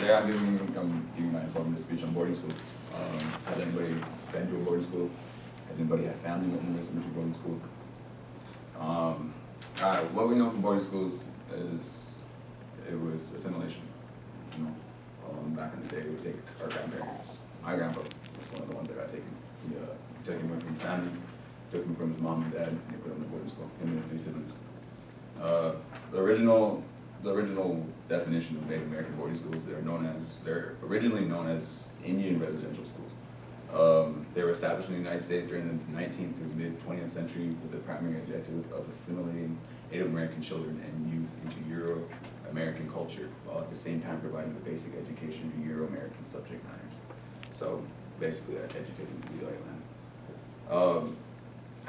today I'm giving my informative speech on boarding schools. Has anybody been to a boarding school? Has anybody had family members who went to boarding school? Alright, what we know from boarding schools is it was assimilation. You know, back in the day, we take our grandparents. My grandpa was one of the ones that got taken. He took him away from his family, took him from his mom and dad, and they put him in boarding school. Him and his 3 siblings. The original definition of Native American boarding schools, they're originally known as Indian residential schools. They were established in the United States during the 19th through mid-20th century with the primary objective of assimilating Native American children and youth into Euro-American culture, while at the same time providing the basic education to Euro-American subject matters. So basically, educating them to be like that.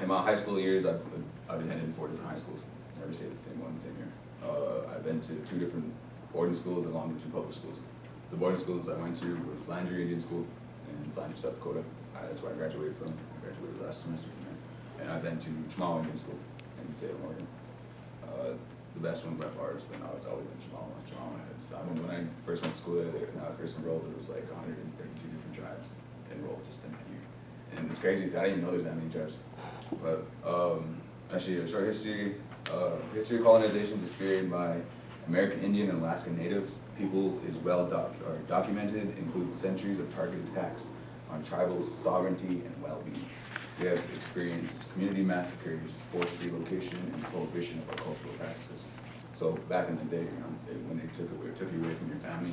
In my high school years, I've attended 4 different high schools. Never stayed at the same one, same year. I've been to 2 different boarding schools along with 2 public schools. The boarding schools I went to were Flanger Indian School in Flanger, South Dakota. That's where I graduated from. I graduated last semester from there. And I've been to Chemawa Indian School in the state of Oregon. The best one by far has been, it's always been Chemawa. When I first went to school there, when I first enrolled, there was like 132 different tribes enrolled just in that year. And it's crazy, I didn't even know there's that many tribes. But actually, a short history. History of colonization is experienced by American Indian and Alaska Native people is well documented, including centuries of targeted attacks on tribal sovereignty and well-being. We have experienced community massacres, forced relocation, and prohibition of our cultural practices. So back in the day, when they took you away from your family,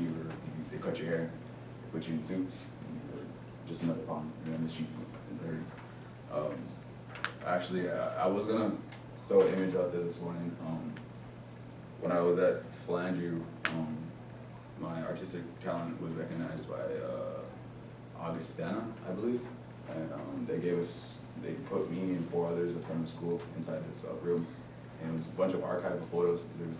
they cut your hair, they put you in suits, and you were just another pawn, in the sheep in the Actually, I was gonna throw an image out there this morning. When I was at Flanger, my artistic talent was recognized by Augustana, I believe, and they put me and 4 others from the school inside this room, and it was a bunch of archival photos. There was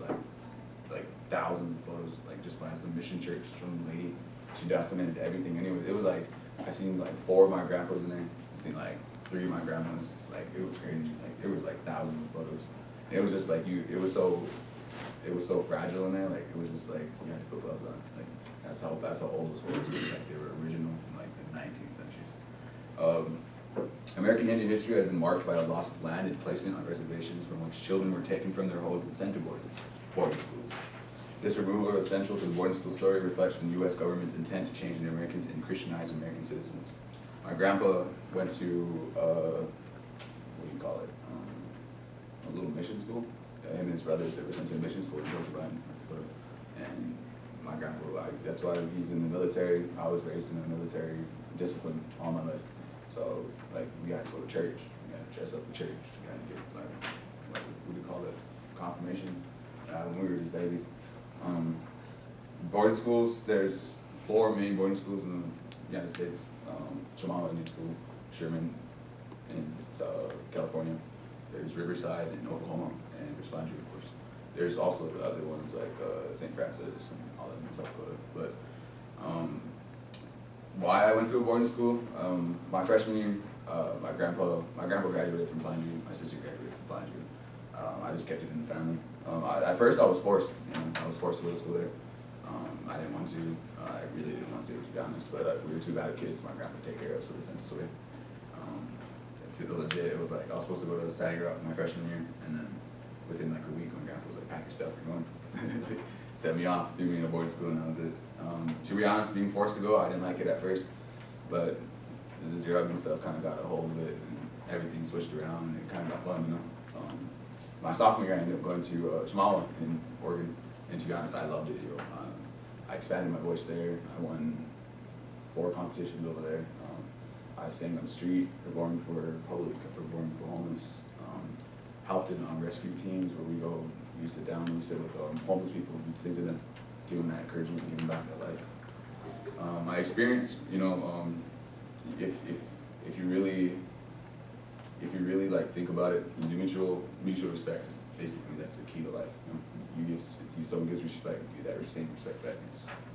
like thousands of photos, like just by some mission church from the lady. She documented everything. Anyway, it was like I seen like 4 of my grandpas in there. I seen like 3 of my grandmas. Like it was crazy. Like there was like thousands of photos. And it was just like it was so fragile in there. Like it was just like you had to put gloves on. Like that's how old those photos were. Like they were original from like the 19th centuries. American Indian history has been marked by a loss of land and placement on reservations from which children were taken from their homes and sent to boarding schools. This removal of essential to the boarding school story reflects the U.S. government's intent to change Native Americans and Christianize American citizens. My grandpa went to, what do you call it, a little mission school. Him and his brothers, they were sent to a mission school in North Dakota. And my grandpa, that's why he's in the military. I was raised in a military discipline all my life. So, like, we had to go to church. We had to dress up for church. We had to get, like what do you call it, confirmations when we were just babies. Boarding schools, there's 4 main boarding schools in the United States. Chemawa Indian School, Sherman in California. There's Riverside in Oklahoma, and there's Flanger, of course. There's also the other ones like St. Francis and all that in South Dakota. But why I went to a boarding school? My freshman year, my grandpa graduated from Flanger. My sister graduated from Flanger. I just kept it in the family. At first, I was forced. I was forced to go to school there. I didn't want to. I really didn't want to be honest. But we were 2 bad kids. My grandpa took care of, so they sent us away. Legit, it was like I was supposed to go to the study route my freshman year, and then within like a week, my grandpa was like, "Pack your stuff, you're going." Set me off, threw me in a boarding school, and that was it. To be honest, being forced to go, I didn't like it at first, but the drugs and stuff kind of got a hold of it, and everything switched around, and it kind of got fun, My sophomore year, I ended up going to Chemawa in Oregon, and to be honest, I loved it. I expanded my voice there. I won 4 competitions over there. I sang on the street, performed for public, performed for homeless, helped in rescue teams where we sit down, we sit with homeless people, we'd sing to them, give them that encouragement, give them back that life. My experience, if you really like think about it, mutual respect is basically that's the key to life. If someone gives respect, you give that same respect back.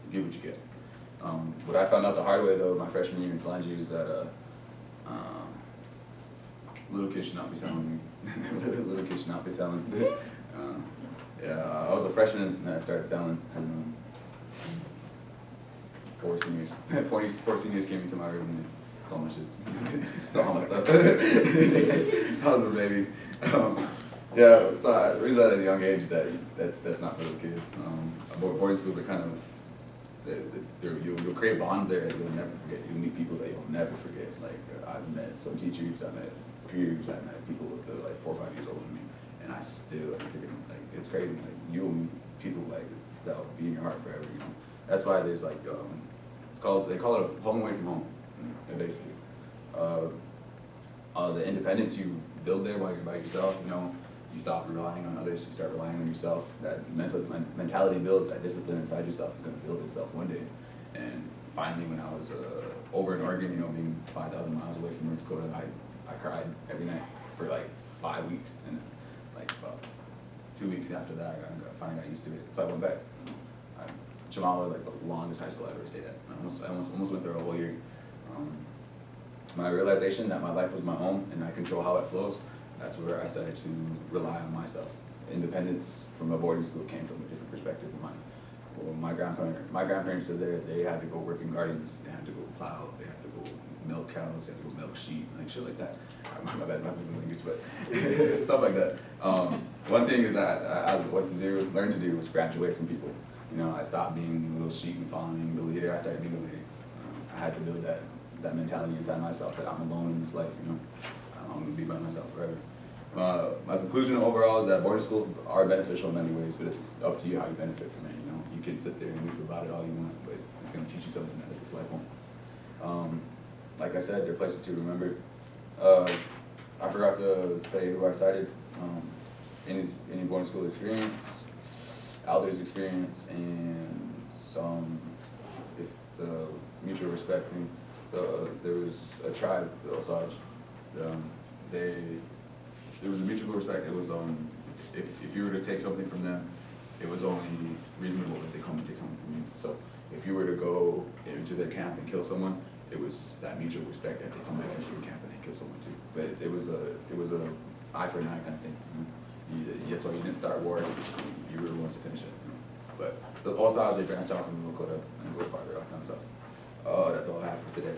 You give what you get. What I found out the hard way though, my freshman year in Flanger, is that little kids should not be selling me. Little kids should not be selling. I was a freshman and I started selling. And four seniors came into my room and stole my shit. Stole all my stuff. I was a baby. Yeah, so I realized at a young age that that's not for little kids. Boarding schools are kind of, you'll create bonds there that you'll never forget. You'll meet people that you'll never forget. Like I've met some teachers, I've met peers, I've met people that are like 4 or 5 years older than me, and I still forget them. Like it's crazy. Like you'll meet people like that'll be in your heart forever. You know. That's why there's like they call it a home away from home, basically. The independence you build there while you're by yourself, you know, you stop relying on others, you start relying on yourself. That mentality builds, that discipline inside yourself is going to build itself one day. And finally, when I was over in Oregon, you know, being 5,000 miles away from North Dakota, I cried every night for like 5 weeks, and like about 2 weeks after that, I finally got used to it. So I went back. Jamala was like the longest high school I ever stayed at. I almost went through a whole year. My realization that my life was my home and I control how it flows, that's where I started to rely on myself. Independence from a boarding school came from a different perspective of mine. Well, my grandparents said they had to go work in gardens, they had to go plow, they had to go milk cows, they had to go milk sheep, like shit like that. My bad, not moving language, but stuff like that. One thing is that I learned to do was branch away from people. You know, I stopped being a little sheep and following the leader. I started being a leader. I had to build that mentality inside myself that I'm alone in this life. You know, I'm gonna be by myself forever. My conclusion overall is that boarding schools are beneficial in many ways, but it's up to you how you benefit from it. You know, you can sit there and weep about it all you want, but it's gonna teach you something that this life won't. Like I said, they're places to remember. I forgot to say who I cited. Any boarding school experience, Alder's experience, and some, if the mutual respect thing. There was a tribe, the Osage. There was a mutual respect. It was if you were to take something from them, it was only reasonable that they come and take something from you. So if you were to go into their camp and kill someone, it was that mutual respect that they come back into your camp and they kill someone too. But it was a eye for an eye kind of thing. You know? That's why you didn't start war. You really wanted to finish it. You know? But the Osage, they branched out from Lakota and go farther out down south. That's all I have for today.